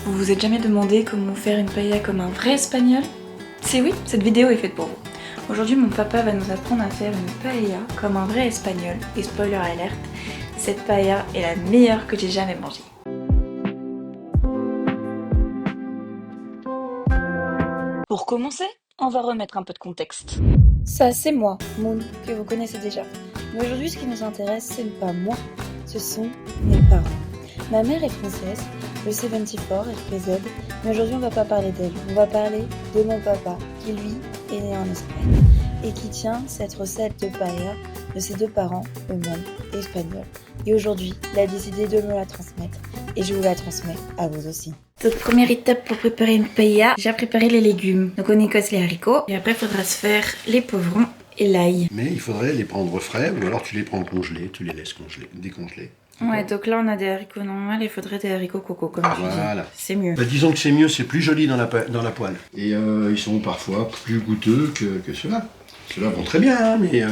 Vous vous êtes jamais demandé comment faire une paella comme un vrai espagnol? C'est oui, cette vidéo est faite pour vous. Aujourd'hui, mon papa va nous apprendre à faire une paella comme un vrai espagnol. Et spoiler alert, cette paella est la meilleure que j'ai jamais mangée. Pour commencer, on va remettre un peu de contexte. Ça, c'est moi, Moon, que vous connaissez déjà. Mais aujourd'hui, ce qui nous intéresse, ce n'est pas moi, ce sont mes parents. Ma mère est française, le 74, RPZ, mais aujourd'hui on va pas parler d'elle, on va parler de mon papa, qui lui est né en Espagne, et qui tient cette recette de paella de ses deux parents, eux-mêmes, espagnols. Et aujourd'hui, il a décidé de me la transmettre, et je vous la transmets à vous aussi. Donc première étape pour préparer une paella, j'ai préparé les légumes. Donc on écosse les haricots, et après il faudra se faire les poivrons et l'ail. Mais il faudrait les prendre frais, ou alors tu les prends congelés, tu les laisses décongeler. Ouais, donc là on a des haricots normaux, il faudrait des haricots coco, comme tu dis. C'est mieux. Bah, disons que c'est mieux, c'est plus joli dans la poêle. Et ils sont parfois plus goûteux que ceux-là. Ceux-là vont très bien, hein, mais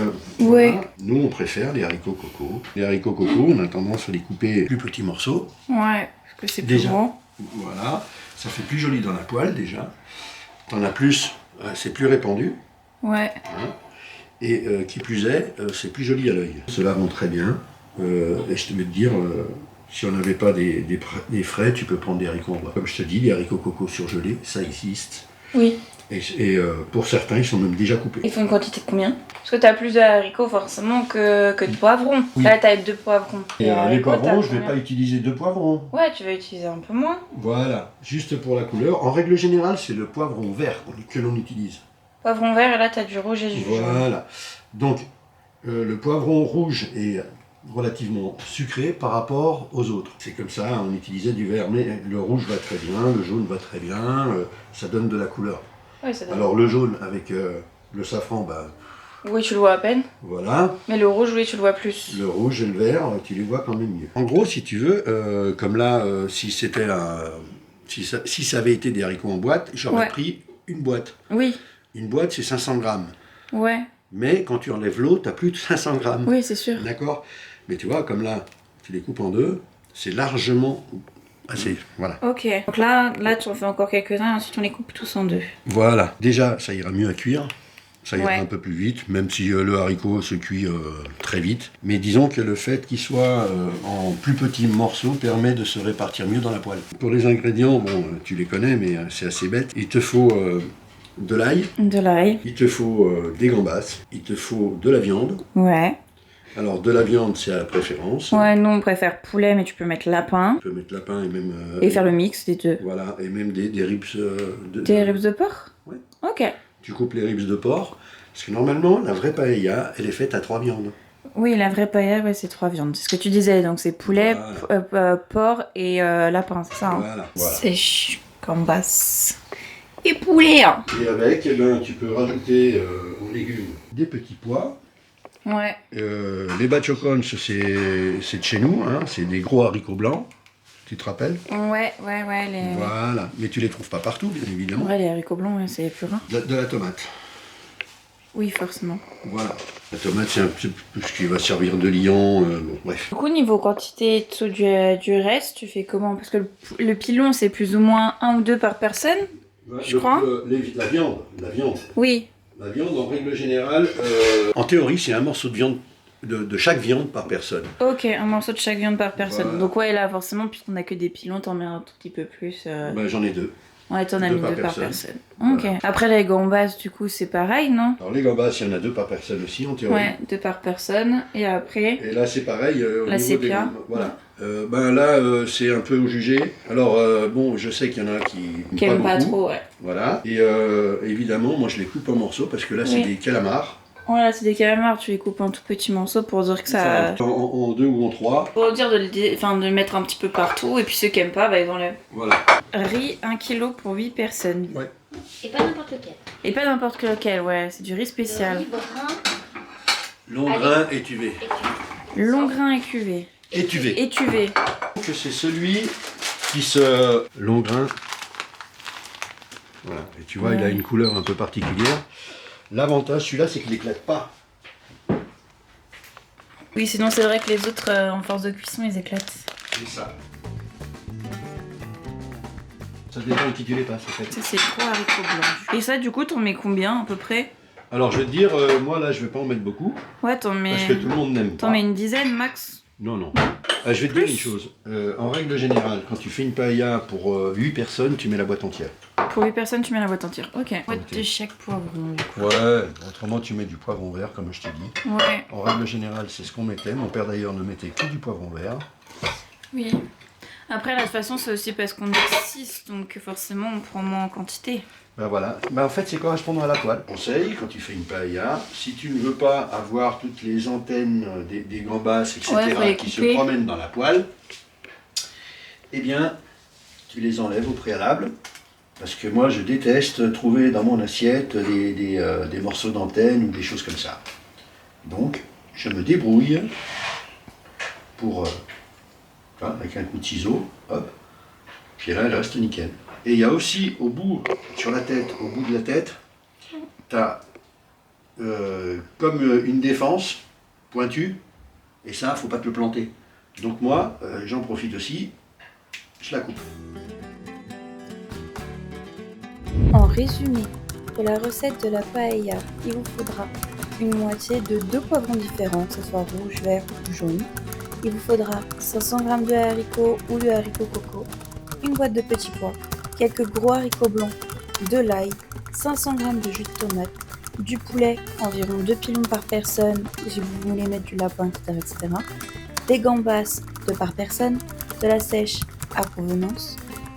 ouais. Voilà. Nous on préfère les haricots coco. Les haricots coco, on a tendance à les couper plus petits morceaux. Ouais, parce que c'est plus grand. Voilà, ça fait plus joli dans la poêle déjà. T'en as plus, c'est plus répandu. Ouais. Hein. Et qui plus est, c'est plus joli à l'œil. Ceux-là vont très bien. Et je te vais te dire, si on n'avait pas des frais, tu peux prendre des haricots en bois. Comme je te dis, les haricots coco surgelés, ça existe. Oui. Et pour certains, ils sont même déjà coupés. Il faut une quantité de combien? Parce que tu as plus de haricots forcément que de poivrons. Oui. Là, tu as 2 poivrons. Et les poivrons, je ne vais pas utiliser 2 poivrons. Ouais, tu vas utiliser un peu moins. Voilà, juste pour la couleur. En règle générale, c'est le poivron vert que l'on utilise. Poivron vert, et là, tu as du rouge et du jaune. Voilà. Donc, le poivron rouge est relativement sucré par rapport aux autres. C'est comme ça, on utilisait du vert, mais le rouge va très bien, le jaune va très bien, ça donne de la couleur. Ouais, ça donne. Alors le jaune avec le safran, bah... Oui, tu le vois à peine. Voilà. Mais le rouge, oui, tu le vois plus. Le rouge et le vert, tu les vois quand même mieux. En gros, si tu veux, comme là, si c'était si ça avait été des haricots en boîte, j'aurais pris une boîte. Oui. Une boîte, c'est 500 grammes. Ouais. Mais quand tu enlèves l'eau, tu as plus de 500 grammes. Oui, c'est sûr. D'accord? Mais tu vois, comme là, tu les coupes en deux, c'est largement assez. Voilà. Ok. Donc là, tu en fais encore quelques-uns, ensuite on les coupe tous en deux. Voilà. Déjà, ça ira mieux à cuire. Ça ira Ouais. un peu plus vite, même si le haricot se cuit très vite. Mais disons que le fait qu'il soit en plus petits morceaux permet de se répartir mieux dans la poêle. Pour les ingrédients, bon, tu les connais, mais c'est assez bête. Il te faut de l'ail. De l'ail. Il te faut des gambas. Il te faut de la viande. Ouais. Alors, de la viande, c'est à la préférence. Ouais, nous on préfère poulet, mais tu peux mettre lapin. Tu peux mettre lapin et même... et faire le mix des deux. Voilà, et même des ribs Des ribs de porc? Ouais. Ok. Tu coupes les ribs de porc, parce que normalement, la vraie paella, elle est faite à 3 viandes. Oui, la vraie paella, ouais, c'est 3 viandes. C'est ce que tu disais, donc c'est poulet, porc et lapin, c'est ça, hein? Voilà. Sèche, gambas et poulet. Et avec, eh ben, tu peux rajouter aux légumes des petits pois. Ouais. Les bachocons, c'est de chez nous, hein, c'est des gros haricots blancs, tu te rappelles? Ouais. Voilà, mais tu les trouves pas partout, bien évidemment. Ouais, les haricots blancs, ouais, c'est plus rare. De la tomate. Oui, forcément. Voilà. La tomate, c'est un petit peu ce qui va servir de liant, bon, bref. Du coup, niveau quantité du reste, tu fais comment? Parce que le pilon, c'est plus ou moins 1 ou 2 par personne, je crois. La viande. Oui. La viande, en règle générale, en théorie, c'est un morceau de viande, de chaque viande par personne. Ok, un morceau de chaque viande par personne. Voilà. Donc ouais, là, forcément, puisqu'on a que des pilons, t'en mets un tout petit peu plus. Ben, j'en ai 2. Ouais, t'en as mis 2 par personne. Ok. Voilà. Après, les gambas, du coup, c'est pareil, non? Alors les gambas, il y en a 2 par personne aussi, en théorie. Ouais, 2 par personne. Et après... Et là, c'est pareil. Au la niveau des sépia. gambas, voilà. Ben là, c'est un peu au jugé. Alors, bon, je sais qu'il y en a qui n'aiment pas trop, ouais. Voilà. Et évidemment, moi, je les coupe en morceaux parce que là, c'est des calamars. Voilà, c'est des calamars, tu les coupes en tout petits morceaux pour dire que ça... En 2 ou en 3. Pour dire de le mettre un petit peu partout, et puis ceux qui aiment pas, bah ils enlèvent. Voilà. Riz 1 kg pour 8 personnes. Ouais. Et pas n'importe lequel. Et pas n'importe lequel, ouais, c'est du riz spécial. Long grain étuvé. Long grain écuvé. Étuvé. Que c'est celui qui se... Long grain. Voilà. Et tu vois, il a une couleur un peu particulière. L'avantage, celui-là, c'est qu'il n'éclate pas. Oui, sinon c'est vrai que les autres, en force de cuisson, ils éclatent. C'est ça. Ça dépend qui tu les passes en fait. Ça c'est 3 haricots blancs. Et ça du coup t'en mets combien à peu près? Alors je vais te dire, moi là je vais pas en mettre beaucoup. Ouais, t'en mets... Parce que tout le monde n'aime pas. T'en mets une dizaine max? Non, non. Je vais te dire une chose. En règle générale, quand tu fais une paella pour 8 personnes, tu mets la boîte entière. Pour 8 personnes, tu mets la boîte entière. Ok. Boîte de chaque poivron du coup. Ouais, autrement tu mets du poivron vert comme je t'ai dit. Ouais. En règle générale, c'est ce qu'on mettait. Mon père d'ailleurs ne mettait que du poivron vert. Oui. Après, de toute façon, c'est aussi parce qu'on est 6, donc forcément, on prend moins en quantité. Ben voilà. Ben en fait, c'est correspondant à la poêle. Conseil, quand tu fais une paella, si tu ne veux pas avoir toutes les antennes des gambas, etc., qui se promènent dans la poêle, eh bien, tu les enlèves au préalable. Parce que moi, je déteste trouver dans mon assiette des morceaux d'antenne ou des choses comme ça. Donc, je me débrouille pour... avec un coup de ciseau, hop, puis là, elle reste nickel. Et il y a aussi au bout, sur la tête, au bout de la tête, tu as comme une défense pointue, et ça, faut pas te le planter. Donc moi, j'en profite aussi, je la coupe. En résumé, pour la recette de la paella, il vous faudra une moitié de 2 poivrons différents, que ce soit rouge, vert ou jaune. Il vous faudra 500 g de haricots ou de haricots coco, une boîte de petits pois, quelques gros haricots blancs, de l'ail, 500 g de jus de tomate, du poulet, environ 2 pilons par personne, si vous voulez mettre du lapin, etc. Des gambas, 2 par personne, de la sèche à provenance,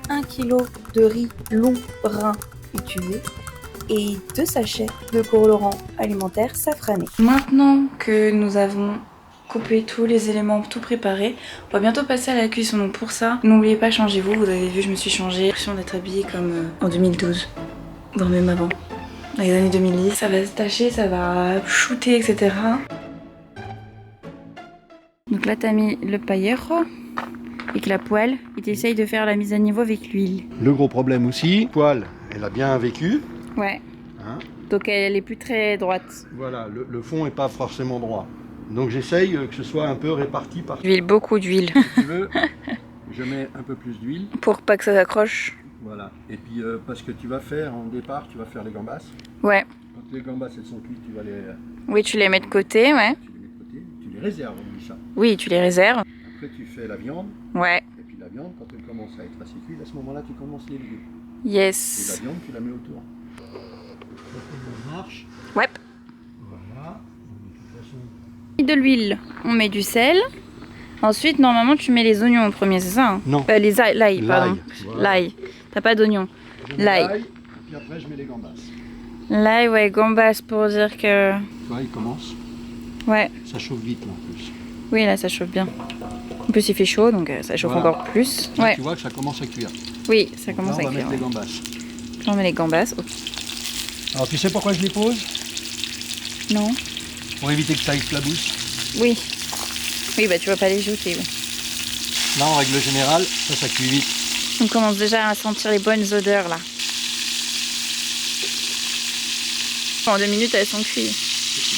1 kg de riz long brun étuvé et 2 sachets de colorant alimentaire safrané. Maintenant que nous avons couper tous les éléments, tout préparé. On va bientôt passer à la cuisson, donc pour ça, n'oubliez pas, changez-vous. Vous avez vu, je me suis changée. J'ai l'impression d'être habillée comme en 2012, voire même avant. Dans les années 2010, ça va se tacher, ça va shooter, etc. Donc là, t'as mis le paillero avec la poêle et t'essayes de faire la mise à niveau avec l'huile. Le gros problème aussi, la poêle, elle a bien vécu. Ouais. Hein, donc elle est plus très droite. Voilà, le fond est pas forcément droit. Donc j'essaye que ce soit un peu réparti par... D'huile, beaucoup d'huile. Si tu veux, je mets un peu plus d'huile. Pour pas que ça s'accroche. Voilà. Et puis parce que tu vas faire, en départ, tu vas faire les gambas. Ouais. Quand les gambas elles sont cuites, tu vas les... Oui, tu les mets de côté, ouais. Tu les mets de côté, tu les réserves, on dit ça. Oui, tu les réserves. Après tu fais la viande. Ouais. Et puis la viande, quand elle commence à être assez cuite, à ce moment-là, tu commences les légumes. Yes. Et la viande, tu la mets autour. Ça marche. Ouais. Voilà. De l'huile, on met du sel. Ensuite, normalement, tu mets les oignons au premier, c'est ça hein? Non. L'ail, pardon. Voilà. L'ail. T'as pas d'oignons. L'ail. Puis après, je mets les gambas. L'ail, ouais, gambas pour dire que... Tu vois, il commence. Ouais. Ça chauffe vite, là, en plus. Oui, là, ça chauffe bien. En plus, il fait chaud, donc ça chauffe encore plus. Là, ouais. Tu vois que ça commence à cuire. Oui, ça commence à cuire. On va mettre les gambas. On met les gambas. Okay. Alors, tu sais pourquoi je les pose? Non. Pour éviter que ça éclabousse. Oui. Oui, bah tu vas pas les jeter. Oui. Là, en règle générale, ça cuit vite. On commence déjà à sentir les bonnes odeurs là. En 2 minutes, elles sont cuites.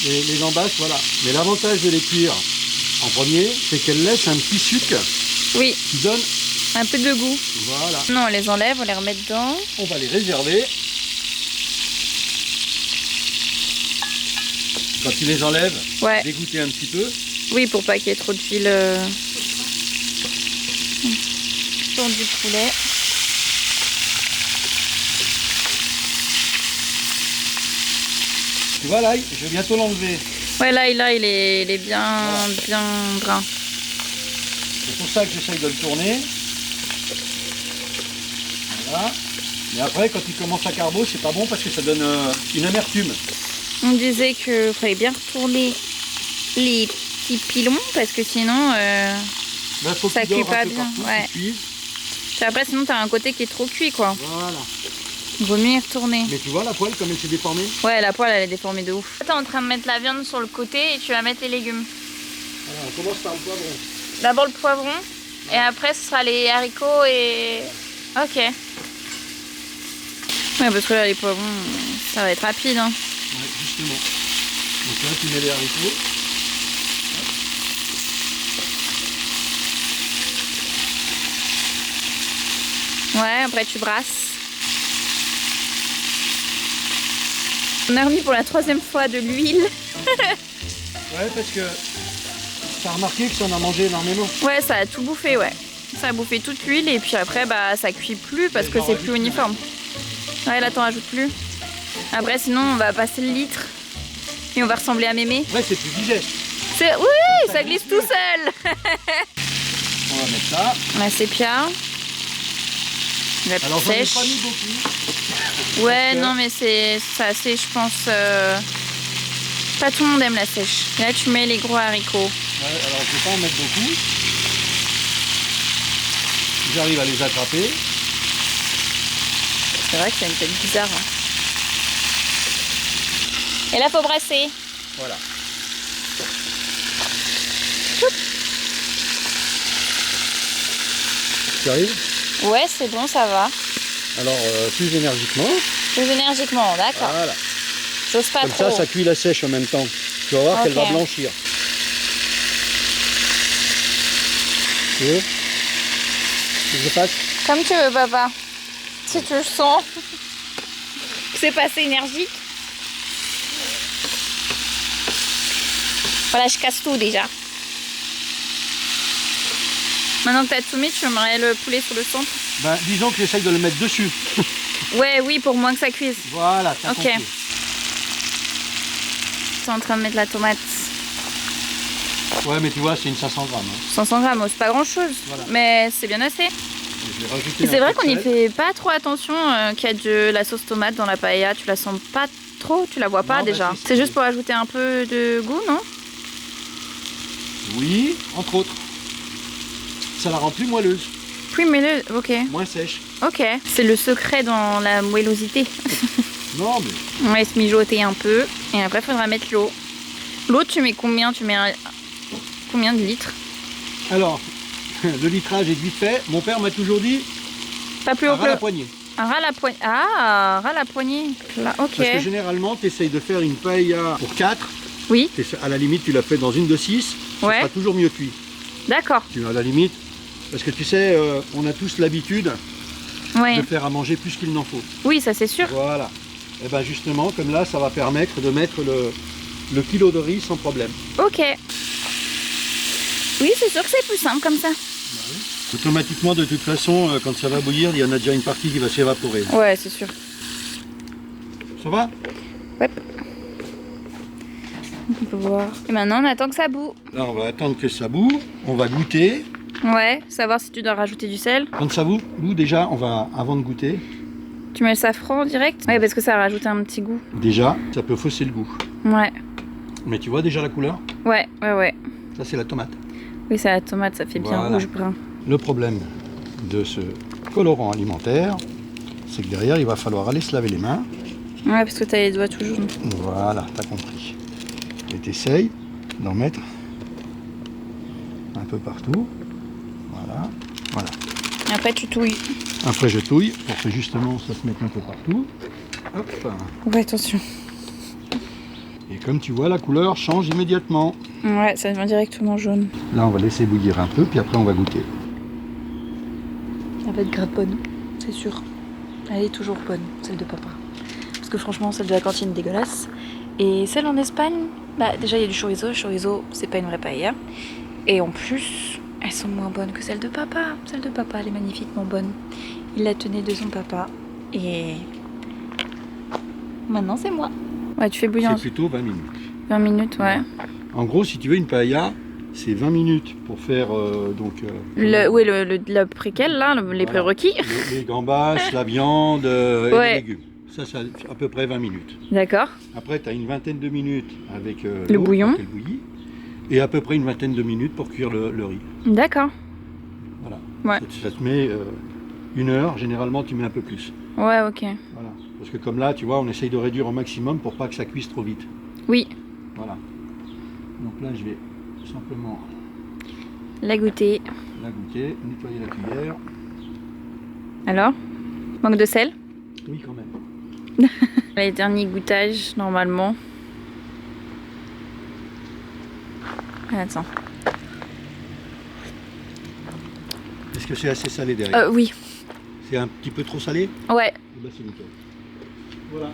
Les gambas, voilà. Mais l'avantage de les cuire en premier, c'est qu'elles laissent un petit sucre. Oui. Qui donne un peu de goût. Voilà. Non, on les enlève, on les remet dedans. On va les réserver. Quand tu les enlèves, ouais. Dégoûter un petit peu. Oui, pour pas qu'il y ait trop d'huile. Pour du poulet. Tu vois l'ail, je vais bientôt l'enlever. Ouais, l'ail là, il est bien, voilà. Bien brun. C'est pour ça que j'essaye de le tourner. Voilà. Mais après, quand il commence à carbo, c'est pas bon parce que ça donne une amertume. On disait qu'il fallait bien retourner les petits pilons parce que sinon ça cuit pas bien. Ouais. Puis après sinon t'as un côté qui est trop cuit quoi. Voilà. Vaut mieux y retourner. Mais tu vois la poêle comme elle s'est déformée? Ouais, la poêle elle est déformée de ouf. T'es en train de mettre la viande sur le côté et tu vas mettre les légumes. Voilà, on commence par le poivron. D'abord le poivron ouais. Et après ce sera les haricots et... Ok. Ouais parce que là les poivrons ça va être rapide hein. Ouais, justement. Donc là, tu mets les haricots. Ouais, après tu brasses. On a remis pour la 3e fois de l'huile. Ouais, parce que ça a remarqué que ça en a mangé énormément. Ouais, ça a tout bouffé, ouais. Ça a bouffé toute l'huile et puis après, bah, ça cuit plus parce que c'est plus uniforme. Ouais, là, t'en rajoutes plus. Après, sinon, on va passer le litre et on va ressembler à Mémé. Ouais, c'est plus digeste. Oui, ça glisse tout seul. On va mettre ça. La sépia. La Alors, j'en ai sèche. pas mis beaucoup. Ouais, non, mais c'est assez, je pense. Pas tout le monde aime la sèche. Et là, tu mets les gros haricots. Ouais, alors je vais pas en mettre beaucoup. J'arrive à les attraper. C'est vrai que c'est une tête bizarre. Hein. Et là, faut brasser. Voilà. Tu arrives? Ouais, c'est bon, ça va. Alors, plus énergiquement. Plus énergiquement, d'accord. Voilà. J'ose pas Comme trop. ça cuit la sèche en même temps. Tu vas voir qu'elle va blanchir. Tu veux que je passe? Comme tu veux, papa. Si tu le sens. C'est pas assez énergique. Voilà, je casse tout déjà. Maintenant que t'as tout mis, tu aimerais le poulet sur le centre? Ben, disons que j'essaye de le mettre dessus. Ouais, oui, pour moins que ça cuise. Voilà, t'as ok. compris. T'es en train de mettre la tomate. Ouais, mais tu vois, c'est une 500 grammes. Hein. 500 grammes, c'est pas grand chose. Voilà. Mais c'est bien assez. C'est vrai qu'on y fait pas trop attention qu'il y a de la sauce tomate dans la paella. Tu la sens pas trop, tu la vois pas non, déjà. Bah, c'est juste pour ajouter un peu de goût, non? Oui, entre autres. Ça la rend plus moelleuse. Plus moelleuse, ok. Moins sèche. Ok, c'est le secret dans la moellosité. Non, mais... On laisse mijoter un peu et après il faudra mettre l'eau. L'eau, tu mets combien? Tu mets combien de litres? Alors, le litrage est vite fait. Mon père m'a toujours dit pas plus haut que la poignée. Un ras la poignée. Ah, ras la poignée. Là, ok. Parce que généralement, tu essayes de faire une paella pour 4. Oui. À la limite, tu la fais dans une de 6. Ouais. Ça sera toujours mieux cuit. D'accord. Tu à la limite. Parce que tu sais, on a tous l'habitude de faire à manger plus qu'il n'en faut. Oui, ça c'est sûr. Voilà. Et bien justement, comme là, ça va permettre de mettre le kilo de riz sans problème. Ok. Oui, c'est sûr que c'est plus simple comme ça. Bah oui. Automatiquement, de toute façon, quand ça va bouillir, il y en a déjà une partie qui va s'évaporer. Ouais, c'est sûr. Ça va? Ouais. On peut voir. Et maintenant, on attend que ça boue. Là, on va attendre que ça boue. On va goûter. Ouais, savoir si tu dois rajouter du sel. Quand ça boue, déjà, on va, avant de goûter... Tu mets le safran direct? Ouais, parce que ça rajoute un petit goût. Déjà, ça peut fausser le goût. Ouais. Mais tu vois déjà la couleur? Ouais. Ça, c'est la tomate. Oui, c'est la tomate, ça fait bien rouge brun. Le problème de ce colorant alimentaire, c'est que derrière, il va falloir aller se laver les mains. Ouais, parce que tu as les doigts tout jaunes. Voilà, t'as compris. Et t'essayes d'en mettre un peu partout. Voilà. Et après, tu touilles. Après, je touille pour que justement ça se mette un peu partout. Hop. Ouais, attention. Et comme tu vois, la couleur change immédiatement. Ouais, ça devient directement jaune. Là, on va laisser bouillir un peu, puis après, on va goûter. Elle va être grave bonne, c'est sûr. Elle est toujours bonne, celle de papa. Parce que franchement, celle de la cantine est dégueulasse. Et celle en Espagne, bah déjà, il y a du chorizo. Le chorizo, c'est pas une vraie paella. Et en plus... elles sont moins bonnes que celles de papa. Celle de papa, elle est magnifiquement bonne. Il la tenait de son papa. Et maintenant, c'est moi. Ouais, tu fais bouillir. C'est plutôt 20 minutes. 20 minutes, ouais. En gros, si tu veux une paella, c'est 20 minutes pour faire le préquel, là, les prérequis. Les gambas, la viande et les légumes. Ça, c'est à peu près 20 minutes. D'accord. Après, tu as une vingtaine de minutes avec le bouillon. Et à peu près une vingtaine de minutes pour cuire le riz. D'accord. Voilà. Ouais. Ça te met 1 heure, généralement tu mets un peu plus. Ouais, ok. Voilà. Parce que comme là, tu vois, on essaye de réduire au maximum pour pas que ça cuise trop vite. Oui. Voilà. Donc là, je vais simplement la goûter, nettoyer la cuillère. Alors? Manque de sel? Oui, quand même. Les derniers goûtages, normalement. Attends. Est-ce que c'est assez salé derrière? Oui. C'est un petit peu trop salé? Ouais. Bah, c'est nickel. Voilà.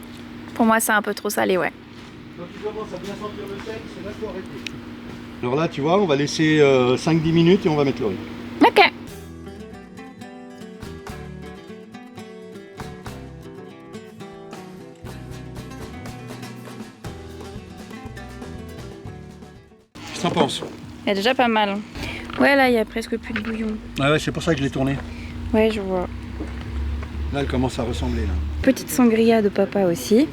Pour moi, c'est un peu trop salé, ouais. Quand tu commences à bien sentir le sel, c'est là qu'il faut arrêter. Alors là, tu vois, on va laisser 5-10 minutes et on va mettre le riz. Ok. Qu'est-ce que t'en penses? Il y a déjà pas mal. Ouais, là, il y a presque plus de bouillon. Ah ouais, c'est pour ça que je l'ai tourné. Ouais, je vois. Là, elle commence à ressembler, là. Petite sangria de papa aussi.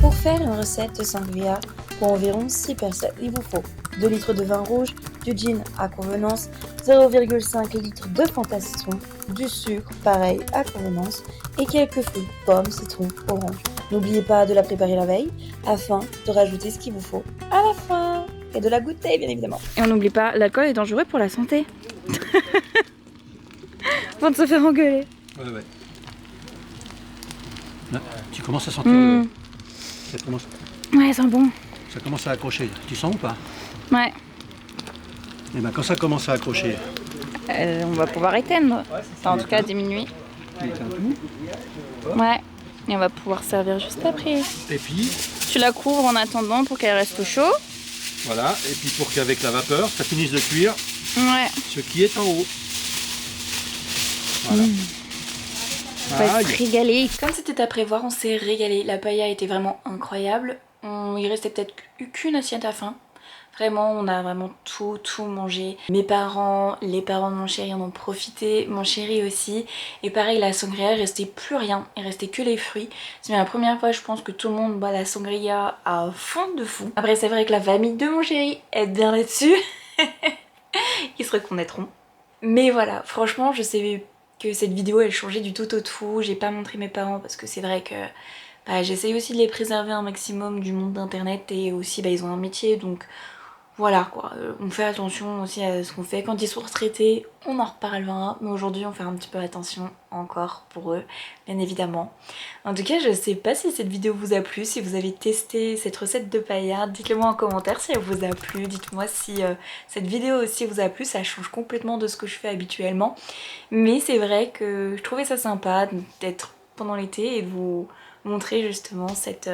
Pour faire une recette de sangria pour environ 6 personnes, il vous faut 2 litres de vin rouge, du gin à convenance, 0,5 litres de Fanta citron, du sucre pareil à convenance et quelques fruits, pommes, citron, orange. N'oubliez pas de la préparer la veille afin de rajouter ce qu'il vous faut à la fin et de la goûter bien évidemment. Et on n'oublie pas, l'alcool est dangereux pour la santé. Avant de se faire engueuler. Ouais, ouais. Là, tu commences à sentir ça commence... Ouais, ça sent bon. Ça commence à accrocher. Tu sens ou pas? Ouais. Et ben quand ça commence à accrocher... On va pouvoir éteindre. Enfin, en tout cas, diminuer. Ouais. Et on va pouvoir servir juste après. Et puis... Tu la couvres en attendant pour qu'elle reste au chaud. Voilà. Et puis pour qu'avec la vapeur, ça finisse de cuire. Ouais. Ce qui est en haut. Voilà. On va se régaler. Comme c'était à prévoir, on s'est régalé. La paella était vraiment incroyable. Il restait peut-être qu'une assiette à fin. Vraiment, on a vraiment tout mangé. Mes parents, les parents de mon chéri en ont profité, mon chéri aussi. Et pareil, la sangria, il restait plus rien, il restait que les fruits. C'est la première fois, je pense, que tout le monde boit la sangria à fond de fou. Après, c'est vrai que la famille de mon chéri aide bien là-dessus. Ils se reconnaîtront. Mais voilà, franchement, je sais que cette vidéo, elle changeait du tout au tout. J'ai pas montré mes parents parce que c'est vrai que j'essaye aussi de les préserver un maximum du monde d'internet et aussi ils ont un métier, donc voilà quoi, on fait attention aussi à ce qu'on fait. Quand ils sont retraités, on en reparlera, mais aujourd'hui on fait un petit peu attention encore pour eux, bien évidemment. En tout cas, je sais pas si cette vidéo vous a plu, si vous avez testé cette recette de paella, dites-le moi en commentaire si elle vous a plu, dites-moi si cette vidéo aussi vous a plu, ça change complètement de ce que je fais habituellement. Mais c'est vrai que je trouvais ça sympa d'être pendant l'été et de vous montrer justement cette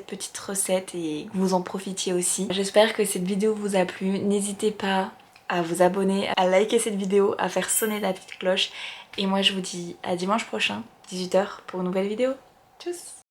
petite recette et que vous en profitiez aussi. J'espère que cette vidéo vous a plu. N'hésitez pas à vous abonner, à liker cette vidéo, à faire sonner la petite cloche. Et moi je vous dis à dimanche prochain, 18 h pour une nouvelle vidéo. Tchuss!